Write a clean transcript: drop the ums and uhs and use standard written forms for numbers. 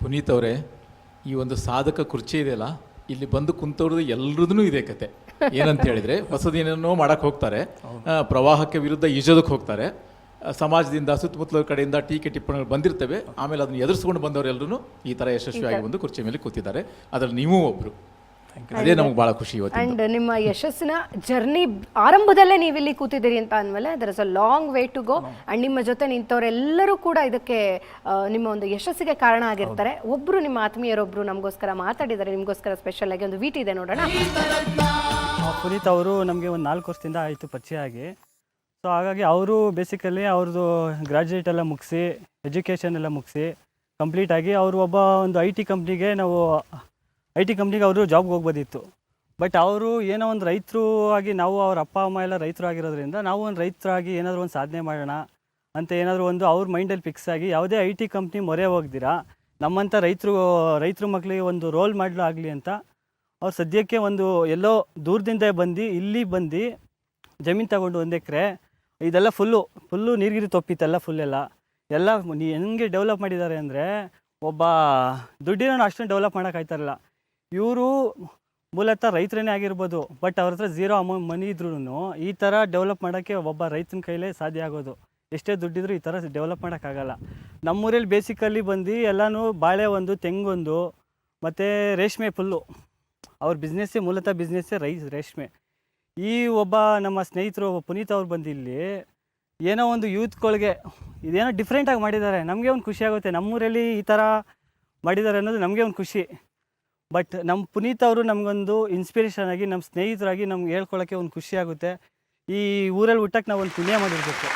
ಪುನೀತ್ ಅವರೇ, ಈ ಒಂದು ಸಾಧಕ ಕುರ್ಚಿ ಇದೆಯಲ್ಲ, ಇಲ್ಲಿ ಬಂದು ಕುಂತವ್ರದ್ದು ಎಲ್ರದೂ ಇದೆ ಕತೆ. ಏನಂತ ಹೇಳಿದರೆ, ಹೊಸದೇನೇನೋ ಮಾಡಕ್ಕೆ ಹೋಗ್ತಾರೆ, ಪ್ರವಾಹಕ್ಕೆ ವಿರುದ್ಧ ಈಜೋದಕ್ಕೆ ಹೋಗ್ತಾರೆ, ಸಮಾಜದಿಂದ ಸುತ್ತಮುತ್ತಲ ಕಡೆಯಿಂದ ಟೀಕೆ ಟಿಪ್ಪಣಿಗಳು ಬಂದಿರ್ತವೆ, ಆಮೇಲೆ ಅದನ್ನು ಎದುರಿಸ್ಕೊಂಡು ಬಂದವರೆಲ್ಲರೂ ಈ ಥರ ಯಶಸ್ವಿಯಾಗಿ ಬಂದು ಕುರ್ಚಿ ಮೇಲೆ ಕೂತಿದ್ದಾರೆ. ಅದರಲ್ಲಿ ನೀವೂ ಒಬ್ಬರು. ಅದೇ ನಮ್ಗೆ ಭಾಳ ಖುಷಿ ಇವತ್ತು. ಆ್ಯಂಡ್ ನಿಮ್ಮ ಯಶಸ್ಸಿನ ಜರ್ನಿ ಆರಂಭದಲ್ಲೇ ನೀವು ಇಲ್ಲಿ ಕೂತಿದ್ದೀರಿ ಅಂತ ಅಂದಮೇಲೆ there is a long way to go. And ನಿಮ್ಮ ಜೊತೆ ನಿಂತವರೆಲ್ಲರೂ ಕೂಡ ಇದಕ್ಕೆ ನಿಮ್ಮ ಒಂದು ಯಶಸ್ಸಿಗೆ ಕಾರಣ ಆಗಿರ್ತಾರೆ. ಒಬ್ಬರು ನಿಮ್ಮ ಆತ್ಮೀಯರೊಬ್ಬರು ನಮಗೋಸ್ಕರ ಮಾತಾಡಿದ್ದಾರೆ, ನಿಮಗೋಸ್ಕರ ಸ್ಪೆಷಲ್ ಆಗಿ ಒಂದು ವೀಟ್ ಇದೆ ನೋಡೋಣ. ಪುನೀತ್ ಅವರು ನಮಗೆ ಒಂದು 4 ವರ್ಷದಿಂದ ಆಯಿತು ಪರಿಚಯ ಆಗಿ. ಸೊ ಹಾಗಾಗಿ ಅವರು ಬೇಸಿಕಲಿ ಅವ್ರದ್ದು ಗ್ರ್ಯಾಜುಯೇಟ್ ಎಲ್ಲ ಮುಗಿಸಿ, ಎಜುಕೇಷನ್ ಎಲ್ಲ ಮುಗಿಸಿ ಕಂಪ್ಲೀಟಾಗಿ ಅವರು ಒಂದು ಐ ಟಿ ಕಂಪ್ನಿಗೆ ಅವರು ಜಾಬ್ಗೆ ಹೋಗ್ಬೋದಿತ್ತು. ಬಟ್ ಅವರು ಏನೋ ಒಂದು ರೈತರು ಆಗಿ, ನಾವು ಅವ್ರ ಅಪ್ಪ ಅಮ್ಮ ಎಲ್ಲ ರೈತರು ಆಗಿರೋದ್ರಿಂದ ನಾವು ಒಂದು ರೈತರಾಗಿ ಏನಾದರೂ ಒಂದು ಸಾಧನೆ ಮಾಡೋಣ ಅಂತ ಏನಾದರೂ ಒಂದು ಅವ್ರ ಮೈಂಡಲ್ಲಿ ಫಿಕ್ಸ್ ಆಗಿ, ಯಾವುದೇ ಐ ಟಿ ಕಂಪ್ನಿ ಮೊರೆ ಹೋಗ್ದಿರಾ ನಮ್ಮಂಥ ರೈತರು ಮಕ್ಕಳಿಗೆ ಒಂದು ರೋಲ್ ಮಾಡಲು ಆಗಲಿ ಅಂತ ಅವ್ರು ಸದ್ಯಕ್ಕೆ ಒಂದು ಎಲ್ಲೋ ದೂರದಿಂದ ಇಲ್ಲಿ ಬಂದು ಜಮೀನು ತಗೊಂಡು 1 ಎಕರೆ ಇದೆಲ್ಲ ಫುಲ್ಲು ನೀರ್ಗಿರಿ ತೊಪ್ಪಿತ್ತಲ್ಲ, ಎಲ್ಲ ಹೆಂಗೆ ಡೆವಲಪ್ ಮಾಡಿದ್ದಾರೆ ಅಂದರೆ, ಒಬ್ಬ ದುಡ್ಡಿನ ಅಷ್ಟೊಂದು ಡೆವಲಪ್ ಮಾಡೋಕ್ಕಾಯ್ತಾರಲ್ಲ. ಇವರು ಮೂಲತಃ ರೈತರೇ ಆಗಿರ್ಬೋದು, ಬಟ್ ಅವ್ರ ಹತ್ರ ಝೀರೋ ಮನಿ ಇದ್ರೂ ಈ ಥರ ಡೆವಲಪ್ ಮಾಡೋಕ್ಕೆ ಒಬ್ಬ ರೈತನ ಕೈಲೇ ಸಾಧ್ಯ ಆಗೋದು. ಎಷ್ಟೇ ದುಡ್ಡಿದ್ರು ಈ ಥರ ಡೆವಲಪ್ ಮಾಡೋಕ್ಕಾಗಲ್ಲ. ನಮ್ಮೂರಲ್ಲಿ ಬೇಸಿಕಲಿ ಬಂದು ಎಲ್ಲನೂ ಬಾಳೆ ಒಂದು, ತೆಂಗೊಂದು ಮತ್ತು ರೇಷ್ಮೆ ಫುಲ್ಲು ಅವ್ರ ಬಿಸ್ನೆಸ್ಸೇ, ಮೂಲತಃ ಬಿಸ್ನೆಸ್ಸೇ ರೇಷ್ಮೆ. ಈ ಒಬ್ಬ ನಮ್ಮ ಸ್ನೇಹಿತರು ಪುನೀತ್ ಅವ್ರು ಬಂದು ಇಲ್ಲಿ ಏನೋ ಒಂದು ಯೂತ್ಗಳಿಗೆ ಇದೇನೋ ಡಿಫ್ರೆಂಟಾಗಿ ಮಾಡಿದ್ದಾರೆ. ನಮಗೆ ಒಂದು ಖುಷಿ ಆಗುತ್ತೆ, ನಮ್ಮೂರಲ್ಲಿ ಈ ಥರ ಮಾಡಿದ್ದಾರೆ ಅನ್ನೋದು ನಮಗೆ ಒಂದು ಖುಷಿ. ಬಟ್ ನಮ್ಮ ಪುನೀತ್ ಅವರು ನಮಗೊಂದು ಇನ್ಸ್ಪಿರೇಷನ್ ಆಗಿ, ನಮ್ಮ ಸ್ನೇಹಿತರಾಗಿ ನಮ್ಗೆ ಹೇಳ್ಕೊಳ್ಳೋಕ್ಕೆ ಒಂದು ಖುಷಿ ಆಗುತ್ತೆ. ಈ ಊರಲ್ಲಿ ಹುಟ್ಟಕ್ಕೆ ನಾವು ಒಂದು ಪುಣ್ಯ ಮಾಡಿರ್ಬೇಕು.